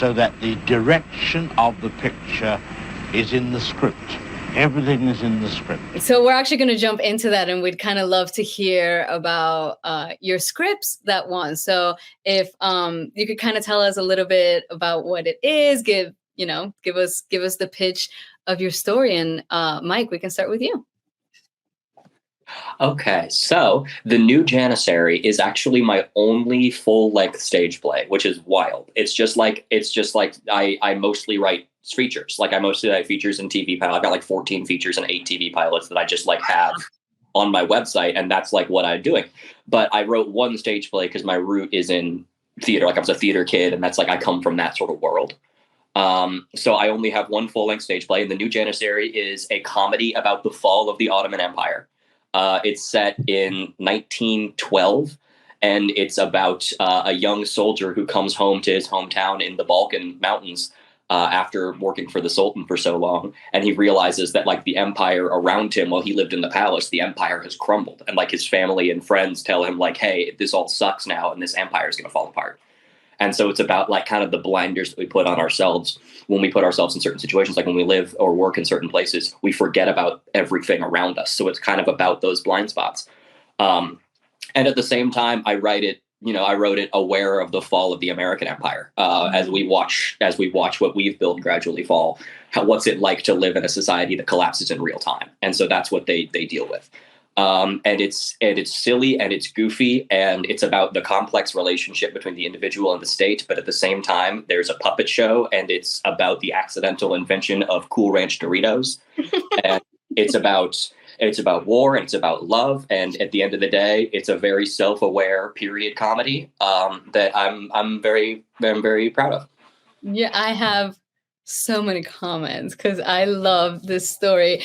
so that the direction of the picture is in the script. Everything is in the script. So we're actually going to jump into that, and we'd kind of love to hear about your scripts that won. So if you could kind of tell us a little bit about what it is, give us the pitch of your story. And Mike, we can start with you. Okay, so The New Janissary is actually my only full-length stage play, which is wild. It's just like I mostly write features. Like I mostly write features and TV pilot. I've got like 14 features and 8 TV pilots that I just like have on my website, and that's like what I'm doing. But I wrote one stage play because my root is in theater. Like I was a theater kid, and that's like I come from that sort of world. So I only have one full-length stage play, and The New Janissary is a comedy about the fall of the Ottoman Empire. It's set in 1912, and it's about a young soldier who comes home to his hometown in the Balkan mountains after working for the Sultan for so long. And he realizes that like the empire around him while he lived in the palace, the empire has crumbled. And like his family and friends tell him like, hey, this all sucks now and this empire is going to fall apart. And so it's about like kind of the blinders that we put on ourselves when we put ourselves in certain situations, like when we live or work in certain places, we forget about everything around us. So it's kind of about those blind spots. And at the same time, I wrote it aware of the fall of the American empire. As we watch what we've built gradually fall, what's it like to live in a society that collapses in real time? And so that's what they deal with. And it's silly and it's goofy and it's about the complex relationship between the individual and the state. But at the same time, there's a puppet show and it's about the accidental invention of Cool Ranch Doritos. And it's about war and it's about love. And at the end of the day, it's a very self-aware period comedy that I'm very proud of. Yeah, I have so many comments because I love this story.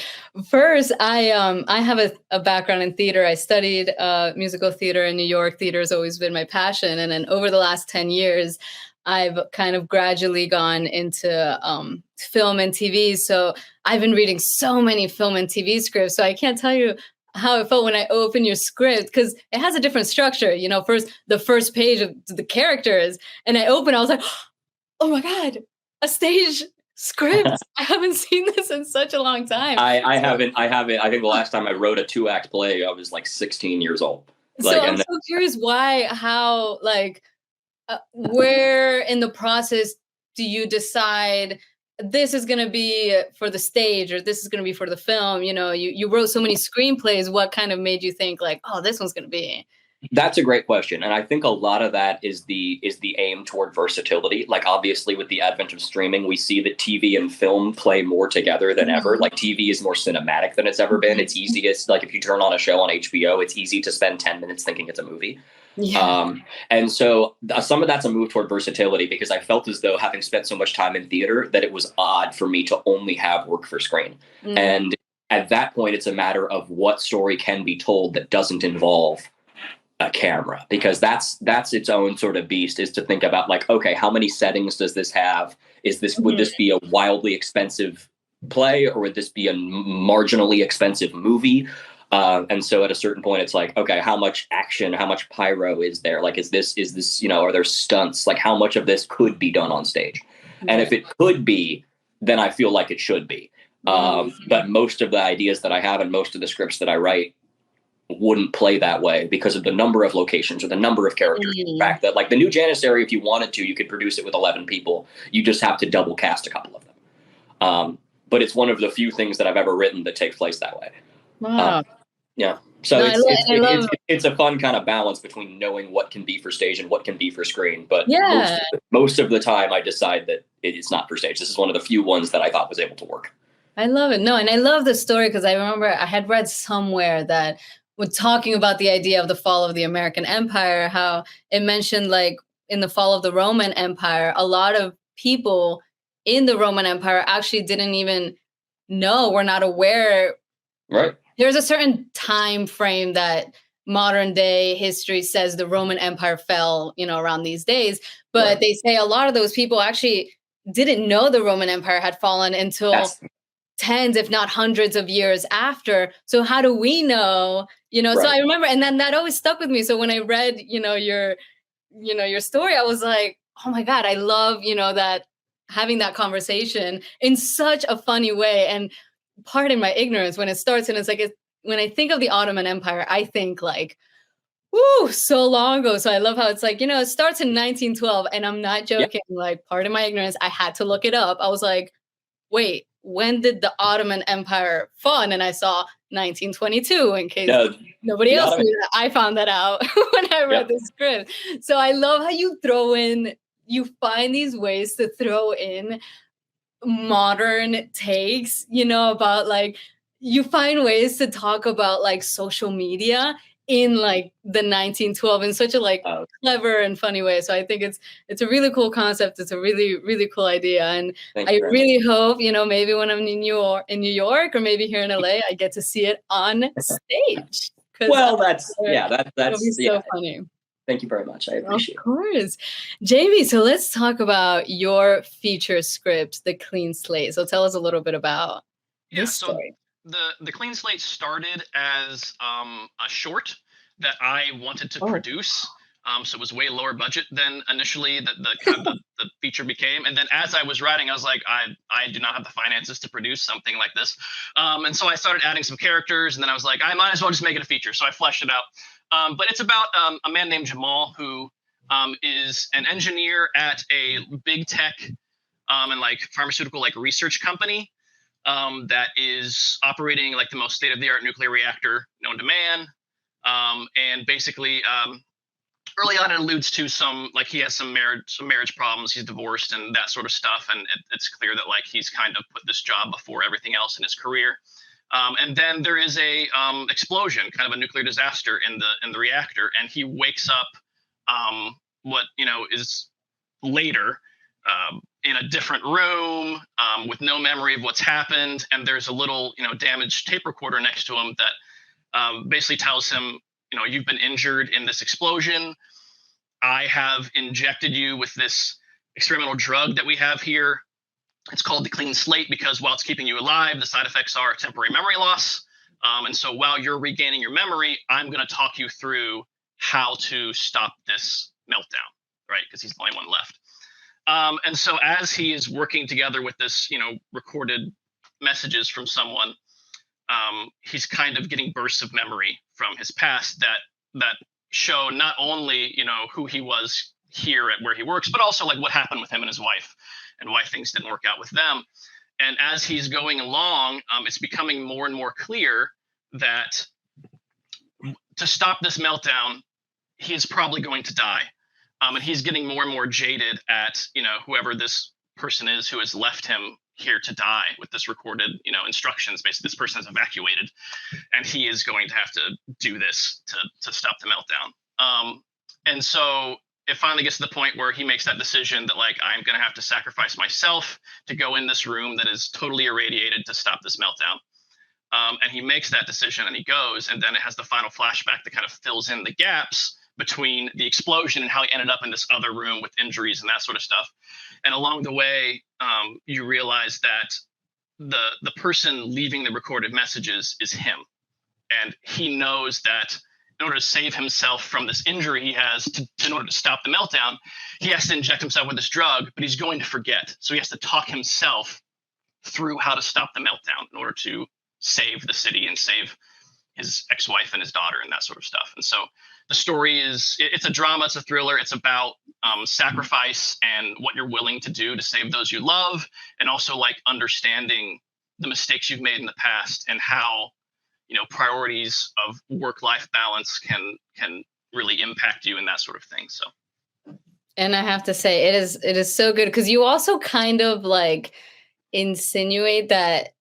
First, I have a background in theater. I studied musical theater in New York. Theater has always been my passion. And then over the last 10 years, I've kind of gradually gone into film and TV. So I've been reading so many film and TV scripts. So I can't tell you how it felt when I opened your script because it has a different structure. First, the first page of the characters, and I opened, I was like, oh my God, a stage script. I haven't seen this in such a long time. I haven't. I think the last time I wrote a 2-act play, I was like 16 years old. So I'm so curious how, where in the process do you decide this is going to be for the stage or this is going to be for the film? You wrote so many screenplays. What kind of made you think like, oh, this one's going to be? That's a great question. And I think a lot of that is the aim toward versatility. Like obviously with the advent of streaming, we see that TV and film play more together than ever. Like TV is more cinematic than it's ever been. It's easiest, like if you turn on a show on HBO, it's easy to spend 10 minutes thinking it's a movie. Yeah. And so some of that's a move toward versatility because I felt as though having spent so much time in theater that it was odd for me to only have work for screen. And at that point, it's a matter of what story can be told that doesn't involve a camera, because that's its own sort of beast, is to think about like, okay, how many settings does this have? Would this be a wildly expensive play or would this be a marginally expensive movie? And so at a certain point, it's like, okay, how much action, how much pyro is there? Like, is this, are there stunts? Like how much of this could be done on stage? And if it could be, then I feel like it should be. But most of the ideas that I have and most of the scripts that I write wouldn't play that way because of the number of locations or the number of characters. The fact that like The New Janissary, if you wanted to, you could produce it with 11 people. You just have to double cast a couple of them. But it's one of the few things that I've ever written that takes place that way. Wow. Yeah. So it's a fun kind of balance between knowing what can be for stage and what can be for screen. But most of the time I decide that it's not for stage. This is one of the few ones that I thought was able to work. I love it. No, and I love the story because I remember I had read somewhere that when talking about the idea of the fall of the American Empire, how it mentioned like in the fall of the Roman Empire, a lot of people in the Roman Empire actually didn't even know, were not aware. Right. There's a certain time frame that modern day history says the Roman Empire fell, around these days. But they say a lot of those people actually didn't know the Roman Empire had fallen until tens, if not hundreds of years after. So how do we know, so I remember, and then that always stuck with me. So when I read, your story, I was like, oh my God, I love, that having that conversation in such a funny way. And pardon my ignorance when it starts, and it's like, when I think of the Ottoman Empire, I think like, woo, so long ago. So I love how it's like, it starts in 1912, and I'm not joking. Like, pardon my ignorance, I had to look it up. I was like, wait, when did the Ottoman Empire fall? And I saw 1922, in case nobody else knew that. I found that out when I read the script. So I love how you find these ways to throw in modern takes, about like, you find ways to talk about like social media in like the 1912 in such a like clever and funny way. So I think it's a really cool concept. It's a really, really cool idea. And I really hope, maybe when I'm in New York or maybe here in LA, I get to see it on stage. Well, that's so funny. Thank you very much. I appreciate it. Of course. Jamie, so let's talk about your feature script, The Clean Slate. So tell us a little bit about this story. The Clean Slate started as a short that I wanted to produce. So it was way lower budget than initially the feature became. And then as I was writing, I was like, I do not have the finances to produce something like this. And so I started adding some characters, and then I was like, I might as well just make it a feature. So I fleshed it out. But it's about a man named Jamal who is an engineer at a big tech and like pharmaceutical like research company that is operating like the most state-of-the-art nuclear reactor known to man. And basically, early on, it alludes to he has some marriage problems. He's divorced and that sort of stuff. And it's clear that like he's kind of put this job before everything else in his career. And then there is a explosion, kind of a nuclear disaster in the reactor, and he wakes up what is later in a different room with no memory of what's happened. And there's a little damaged tape recorder next to him that basically tells him, you've been injured in this explosion. I have injected you with this experimental drug that we have here. It's called the Clean Slate because while it's keeping you alive, the side effects are temporary memory loss. And so while you're regaining your memory, I'm going to talk you through how to stop this meltdown, right? Because he's the only one left. And so as he is working together with this, recorded messages from someone, he's kind of getting bursts of memory from his past that show not only, who he was here at where he works, but also like what happened with him and his wife and why things didn't work out with them. And as he's going along, it's becoming more and more clear that to stop this meltdown, he is probably going to die. And he's getting more and more jaded at, whoever this person is who has left him here to die with this recorded, instructions. Basically, this person is evacuated, and he is going to have to do this to stop the meltdown. And so it finally gets to the point where he makes that decision that like, I'm going to have to sacrifice myself to go in this room that is totally irradiated to stop this meltdown. And he makes that decision and he goes, and then it has the final flashback that kind of fills in the gaps between the explosion and how he ended up in this other room with injuries and that sort of stuff. And along the way, you realize that the person leaving the recorded messages is him. And he knows that in order to save himself from this injury he has, in order to stop the meltdown, he has to inject himself with this drug, but he's going to forget. So he has to talk himself through how to stop the meltdown in order to save the city and save his ex-wife and his daughter and that sort of stuff. And so the story it's a drama, it's a thriller. It's about sacrifice and what you're willing to do to save those you love, and also like understanding the mistakes you've made in the past and how priorities of work-life balance can really impact you and that sort of thing. So, and I have to say, it is so good because you also kind of like insinuate that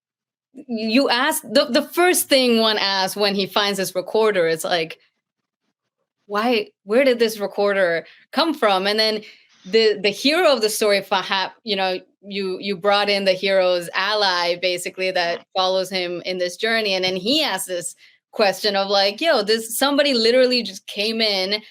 you ask the first thing one asks when he finds this recorder is like, where did this recorder come from? And then the hero of the story, you brought in the hero's ally basically that follows him in this journey. And then he asks this question of like, somebody literally just came in,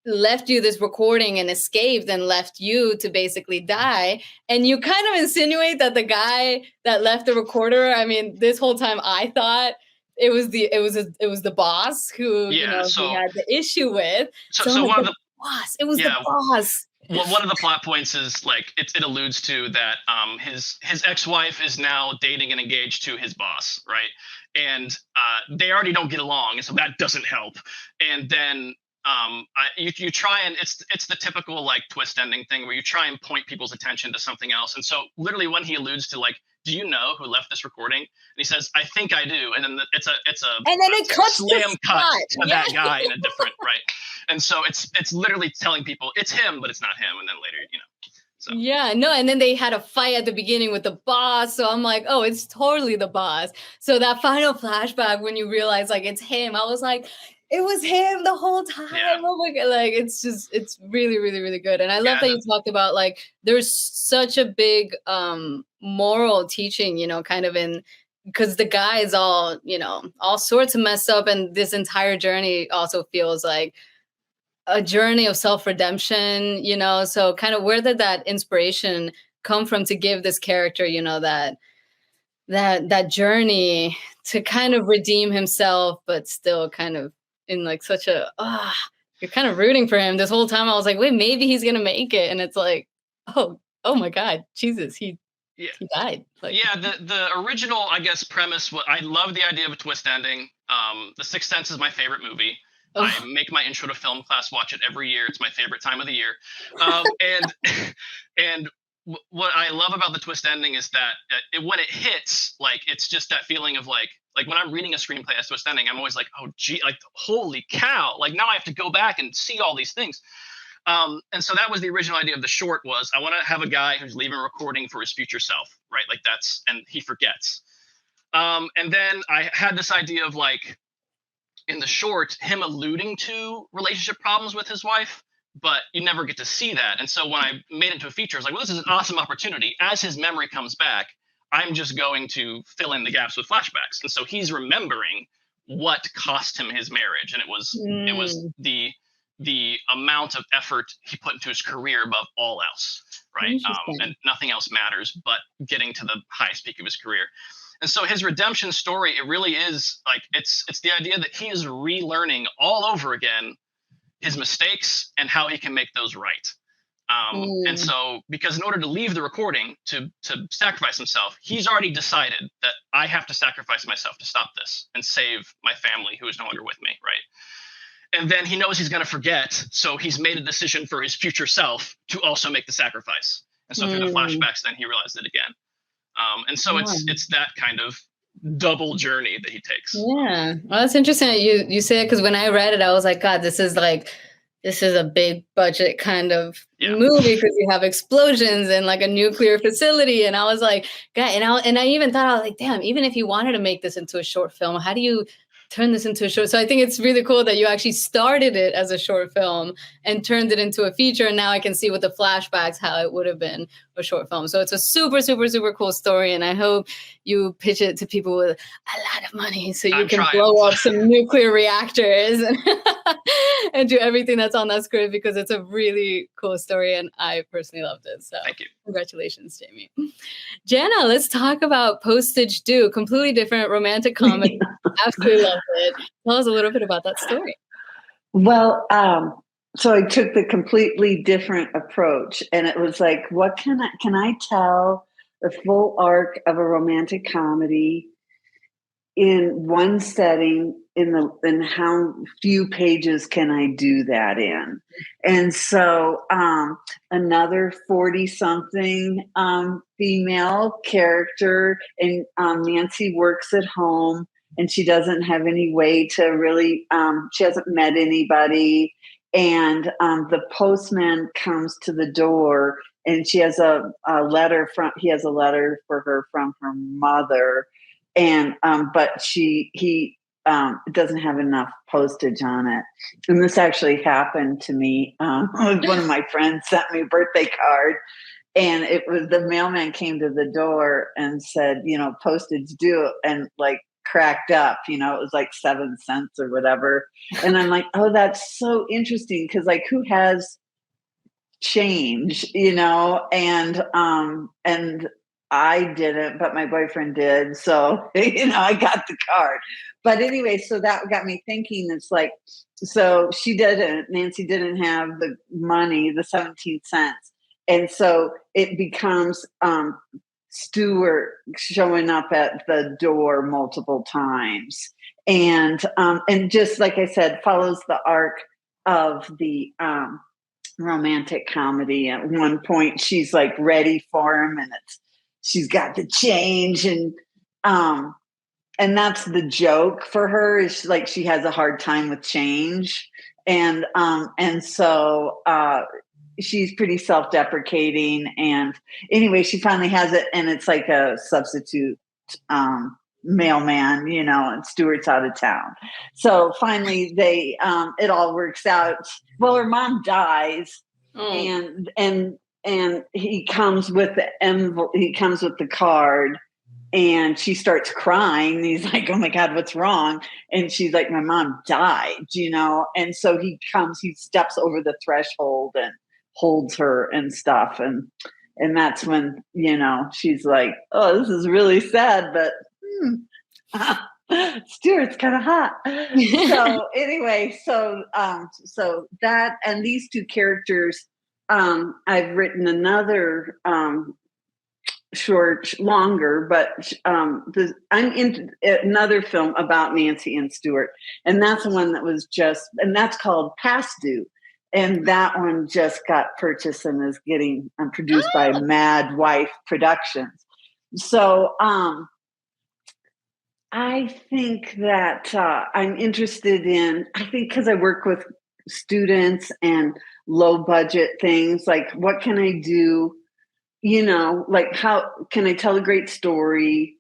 left you this recording and escaped and left you to basically die. And you kind of insinuate that the guy that left the recorder, I mean, this whole time I thought it was the boss who, he had the issue with. So one of the boss. It was the boss. one of the plot points is like it alludes to that his ex-wife is now dating and engaged to his boss, right? And they already don't get along, and so that doesn't help. And then you try and it's the typical like twist ending thing where you try and point people's attention to something else. And so literally when he alludes to like, do you know who left this recording? And he says, I think I do. And then it's a And then it cuts slam cut to Yeah. that guy in a different right. And so it's literally telling people it's him, but it's not him. And then later, So. Yeah, no, and then they had a fight at the beginning with the boss. So I'm like, oh, it's totally the boss. So that final flashback when you realize like it's him, I was like, it was him the whole time. Yeah. Oh my God. Like it's really, really, really good. And I love that you talked about like there's such a big moral teaching, kind of in because the guy is all, all sorts of messed up. And this entire journey also feels like a journey of self-redemption, so kind of where did that inspiration come from to give this character, that journey to kind of redeem himself, but still kind of in like such a, you're kind of rooting for him this whole time. I was like, wait, maybe he's going to make it. And it's like, oh my God, Jesus, he died. Like, yeah, the original, I guess, premise, I love the idea of a twist ending. The Sixth Sense is my favorite movie. I make my intro to film class watch it every year. It's my favorite time of the year. And what I love about the twist ending is that when it hits, like it's just that feeling of like when I'm reading a screenplay as twist ending, I'm always like, oh gee, like holy cow! Like now I have to go back and see all these things. And so that was the original idea of the short was I want to have a guy who's leaving a recording for his future self, right? Like and he forgets. And then I had this idea of like, in the short, him alluding to relationship problems with his wife, but you never get to see that. And so when I made it into a feature, I was like, well, this is an awesome opportunity. As his memory comes back, I'm just going to fill in the gaps with flashbacks. And so he's remembering what cost him his marriage. And it was the amount of effort he put into his career above all else, right? And nothing else matters but getting to the highest peak of his career. And so his redemption story, it really is like it's the idea that he is relearning all over again his mistakes and how he can make those right. And so because in order to leave the recording, to sacrifice himself, he's already decided that I have to sacrifice myself to stop this and save my family who is no longer with me, right? And then he knows he's going to forget, so he's made a decision for his future self to also make the sacrifice. And so through the flashbacks, then he realized it again. And so it's that kind of double journey that he takes. Yeah, well, that's interesting that you say it because when I read it, I was like, God, this is a big budget kind of movie because you have explosions and like a nuclear facility, and I was like, God, and I even thought I was like, damn, even if you wanted to make this into a short film, how do you turn this into a short? So I think it's really cool that you actually started it as a short film and turned it into a feature. And now I can see with the flashbacks how it would have been a short film. So it's a super, super, super cool story. And I hope you pitch it to people with a lot of money so you can blow up some nuclear reactors and do everything that's on that script because it's a really cool story. And I personally loved it. So thank you. Congratulations, Jamie. Jana, let's talk about Postage Due, completely different romantic comedy. Absolutely loved it. Tell us a little bit about that story. Well, so I took the completely different approach, and it was like, what can I tell the full arc of a romantic comedy in one setting in how few pages can I do that in? And so another 40-something female character, and Nancy works at home and she doesn't have any way to really, she hasn't met anybody. And the postman comes to the door and she has he has a letter for her from her mother. And but he doesn't have enough postage on it. And this actually happened to me. One of my friends sent me a birthday card, and it was the mailman came to the door and said, postage due, and like cracked up. It was like 7 cents or whatever. And I'm like, oh, that's so interesting because like who has change, and I didn't, but my boyfriend did. So, I got the card. But anyway, so that got me thinking. It's like, so Nancy didn't have the money, the 17 cents. And so it becomes Stuart showing up at the door multiple times. And just like I said, follows the arc of the romantic comedy. At one point, she's like ready for him, and she's got the change, and that's the joke for her, is like she has a hard time with change, and so she's pretty self-deprecating, and anyway, she finally has it, and it's like a substitute mailman, and Stuart's out of town. So finally they it all works out. Well, her mom dies, and he comes with the envelope, he comes with the card, and she starts crying. He's like, "Oh my God, what's wrong?" And she's like, "My mom died," and so he steps over the threshold and holds her and stuff, and that's when she's like, "Oh, this is really sad, but Stuart's kind of hot." So anyway, so that, and these two characters, I've written another longer, but I'm in another film about Nancy and Stuart, and that's the one that was and that's called Past Due. And that one just got purchased and is getting produced by Mad Wife Productions. So I think that I'm interested in, I think because I work with students and low budget things, like what can I do, like how can I tell a great story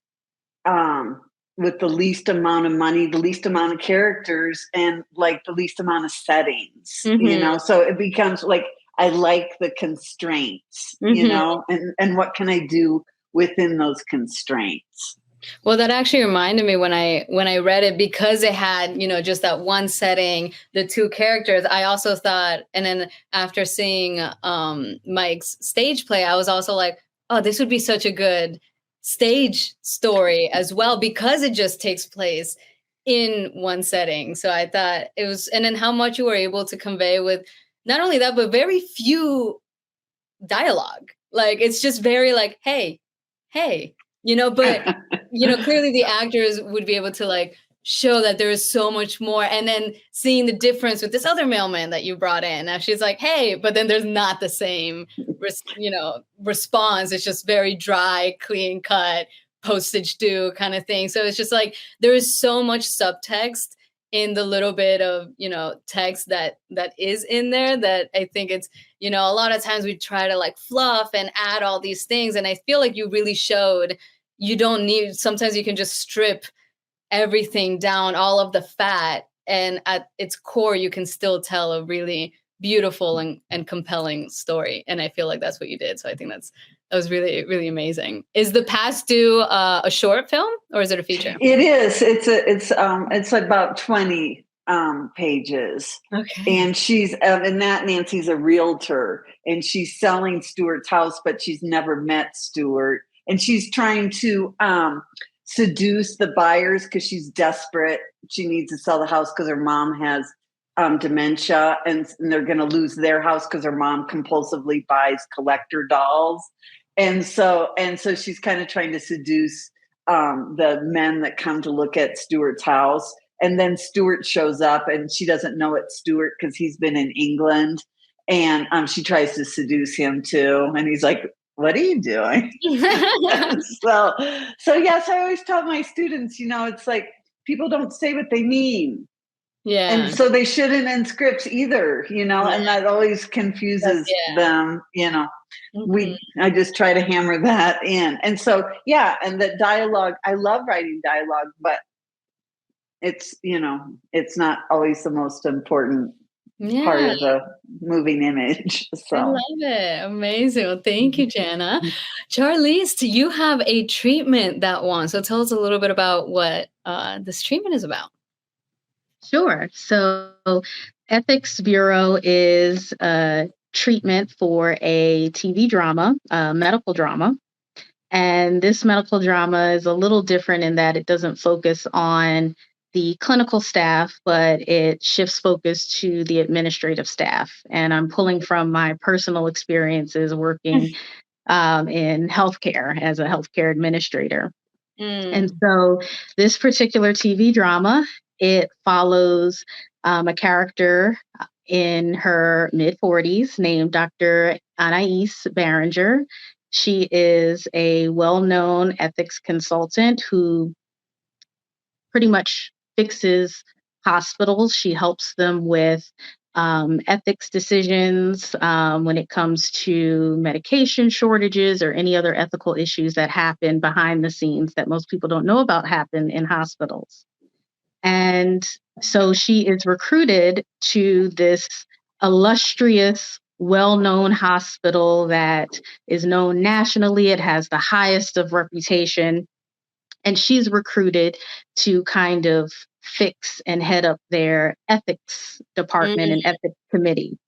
with the least amount of money, the least amount of characters, and like the least amount of settings, so it becomes like, I like the constraints, and what can I do within those constraints. Well, that actually reminded me when I read it, because it had, just that one setting, the two characters, I also thought, and then after seeing Mike's stage play, I was also like, oh, this would be such a good stage story as well, because it just takes place in one setting. So I thought it was, and then how much you were able to convey with not only that, but very few dialogue. Like, it's just very like, hey, but clearly the actors would be able to like show that there is so much more. And then seeing the difference with this other mailman that you brought in. Now she's like, hey, but then there's not the same, response. It's just very dry, clean cut, postage due kind of thing. So it's just like, there is so much subtext in the little bit of, text that is in there, that I think it's, a lot of times we try to like fluff and add all these things. And I feel like you really showed, you don't need, sometimes you can just strip everything down, all of the fat, and at its core, you can still tell a really beautiful and compelling story. And I feel like that's what you did. So I think that was really, really amazing. Is The Past Due a short film, or is it a feature? It is. It's about 20 pages. Okay. And she's in that, Nancy's a realtor, and she's selling Stuart's house, but she's never met Stuart, and she's trying to seduce the buyers because she's desperate. She needs to sell the house because her mom has dementia, and they're going to lose their house because her mom compulsively buys collector dolls. And so she's kind of trying to seduce the men that come to look at Stuart's house. And then Stuart shows up, and she doesn't know it's Stuart because he's been in England. And she tries to seduce him too. And he's like, "What are you doing?" So yes, I always tell my students, it's like, people don't say what they mean. Yeah. And so they shouldn't in scripts either, and that always confuses them, I just try to hammer that in. And so, and the dialogue, I love writing dialogue, but it's, it's not always the most important part of the moving image. So. I love it. Amazing. Well, thank you, Jana. Charlize, you have a treatment that won. So tell us a little bit about what this treatment is about. Sure. So Ethics Bureau is a treatment for a TV drama, medical drama. And this medical drama is a little different in that it doesn't focus on the clinical staff, but it shifts focus to the administrative staff. And I'm pulling from my personal experiences working in healthcare as a healthcare administrator. And so this particular TV drama, it follows a character in her mid 40s named Dr. Anais Barringer. She is a well-known ethics consultant who pretty much fixes hospitals. She helps them with ethics decisions when it comes to medication shortages or any other ethical issues that happen behind the scenes that most people don't know about happen in hospitals. And so she is recruited to this illustrious, well-known hospital that is known nationally. It has the highest of reputation. And she's recruited to kind of fix and head up their ethics department and ethics committee.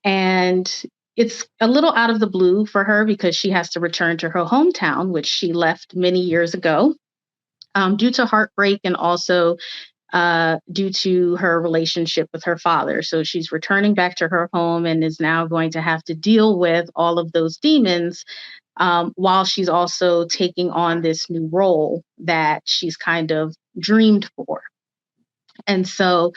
And it's a little out of the blue for her because she has to return to her hometown, which she left many years ago, due to heartbreak and also due to her relationship with her father. So she's returning back to her home and is now going to have to deal with all of those demons while she's also taking on this new role that she's kind of dreamed for. And so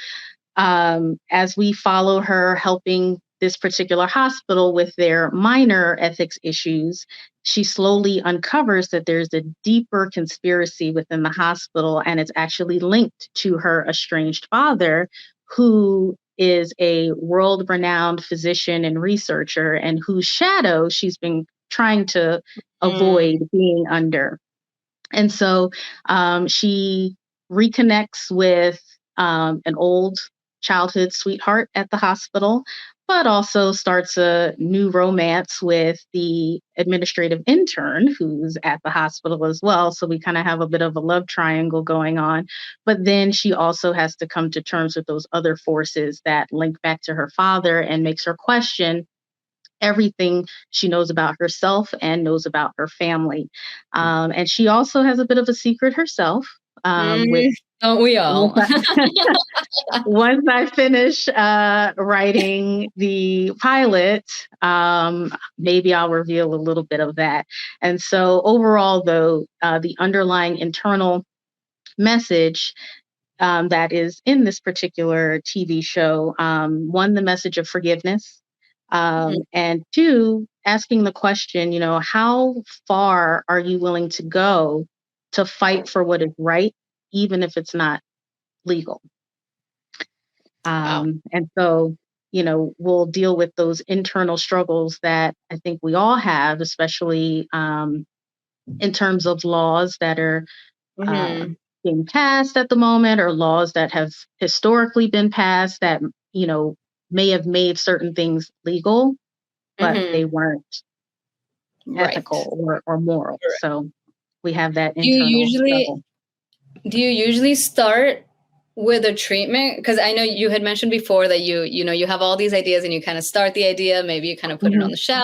as we follow her helping this particular hospital with their minor ethics issues, she slowly uncovers that there's a deeper conspiracy within the hospital, and it's actually linked to her estranged father, who is a world-renowned physician and researcher, and whose shadow she's been trying to avoid being under. And so she reconnects with an old childhood sweetheart at the hospital, but also starts a new romance with the administrative intern who's at the hospital as well. So we kind of have a bit of a love triangle going on. But then she also has to come to terms with those other forces that link back to her father and makes her question everything she knows about herself and knows about her family. And she also has a bit of a secret herself, which don't we all? Once I finish writing the pilot, maybe I'll reveal a little bit of that. And so overall, though, the underlying internal message that is in this particular TV show, one, the message of forgiveness, and two, asking the question, how far are you willing to go to fight for what is right, even if it's not legal? Wow. And so, we'll deal with those internal struggles that I think we all have, especially in terms of laws that are being passed at the moment, or laws that have historically been passed that, may have made certain things legal, but they weren't ethical or moral. Right. So we have that internal struggle. Do you usually start with a treatment? Because I know you had mentioned before that you have all these ideas and you kind of start the idea, maybe you kind of put it on the shelf,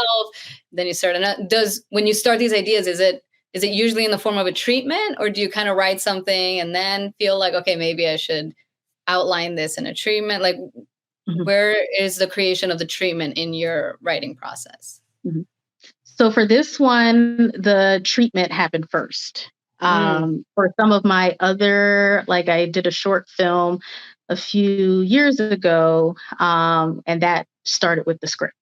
then you start when you start these ideas, is it usually in the form of a treatment, or do you kind of write something and then feel like, okay, maybe I should outline this in a treatment? Like, where is the creation of the treatment in your writing process? So for this one, the treatment happened first. For some of my other, like I did a short film a few years ago, and that started with the script.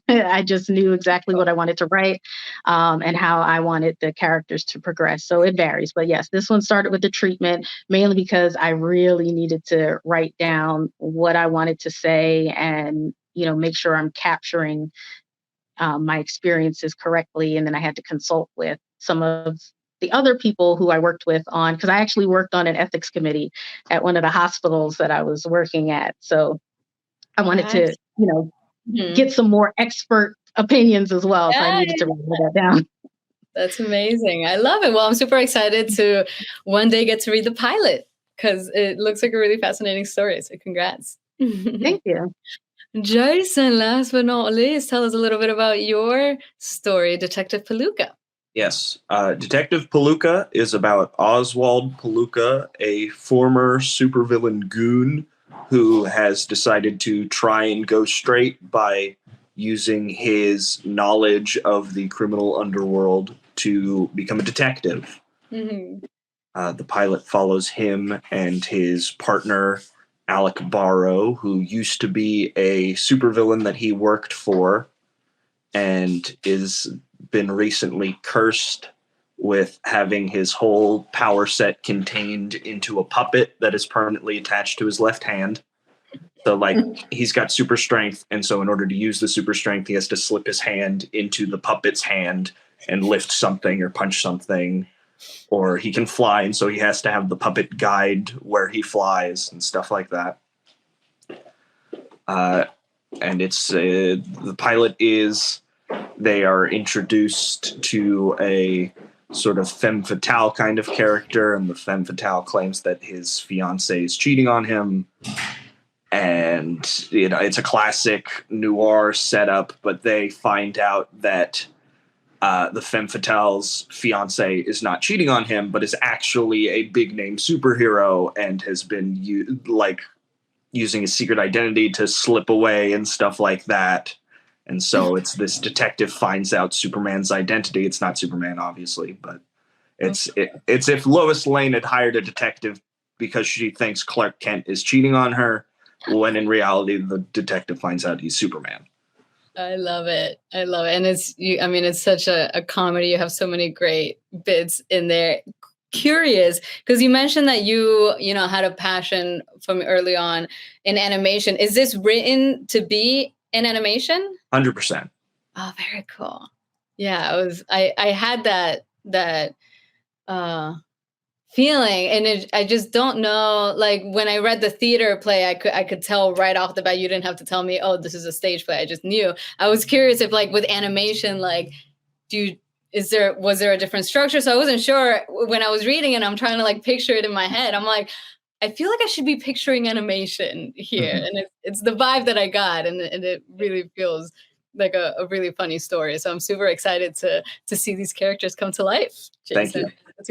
I just knew exactly what I wanted to write and how I wanted the characters to progress. So it varies. But yes, this one started with the treatment, mainly because I really needed to write down what I wanted to say and, make sure I'm capturing my experiences correctly. And then I had to consult with some of the other people who I worked with because I actually worked on an ethics committee at one of the hospitals that I was working at. So I wanted to, get some more expert opinions as well. So I needed to write that down. That's amazing. I love it. Well, I'm super excited to one day get to read the pilot because it looks like a really fascinating story. So congrats. Thank you. Jason, last but not least, tell us a little bit about your story, Detective Palooka. Yes. Detective Palooka is about Oswald Palooka, a former supervillain goon who has decided to try and go straight by using his knowledge of the criminal underworld to become a detective. Mm-hmm. The pilot follows him and his partner, Alec Barrow, who used to be a supervillain that he worked for and is been recently cursed with having his whole power set contained into a puppet that is permanently attached to his left hand. So, like, he's got super strength, and so in order to use the super strength, he has to slip his hand into the puppet's hand and lift something or punch something. Or he can fly, and so he has to have the puppet guide where he flies and stuff like that. And it's the pilot is they are introduced to a sort of femme fatale kind of character, and the femme fatale claims that his fiance is cheating on him. And, you know, it's a classic noir setup, but they find out that the femme fatale's fiance is not cheating on him, but is actually a big name superhero and has been using his secret identity to slip away and stuff like that. And so it's this detective finds out Superman's identity. It's not Superman, obviously, but it's if Lois Lane had hired a detective because she thinks Clark Kent is cheating on her, when in reality the detective finds out he's Superman. I love it. And it's such a comedy. You have so many great bits in there. Curious, because you mentioned that you had a passion from early on in animation. Is this written to be an animation? 100%. Oh, very cool. Yeah, I had that feeling, and I just don't know, like, when I read the theater play, I could tell right off the bat. You didn't have to tell me, oh, this is a stage play. I just knew. I was curious if, like, with animation, like, was there a different structure? So I wasn't sure when I was reading it. I'm trying to, like, picture it in my head. I'm like, I feel like I should be picturing animation here. Mm-hmm. And it's the vibe that I got, and it really feels like a really funny story. So I'm super excited to see these characters come to life, Jason. Thank you. It's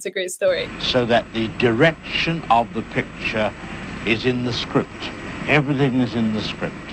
a great story. So that the direction of the picture is in the script. Everything is in the script.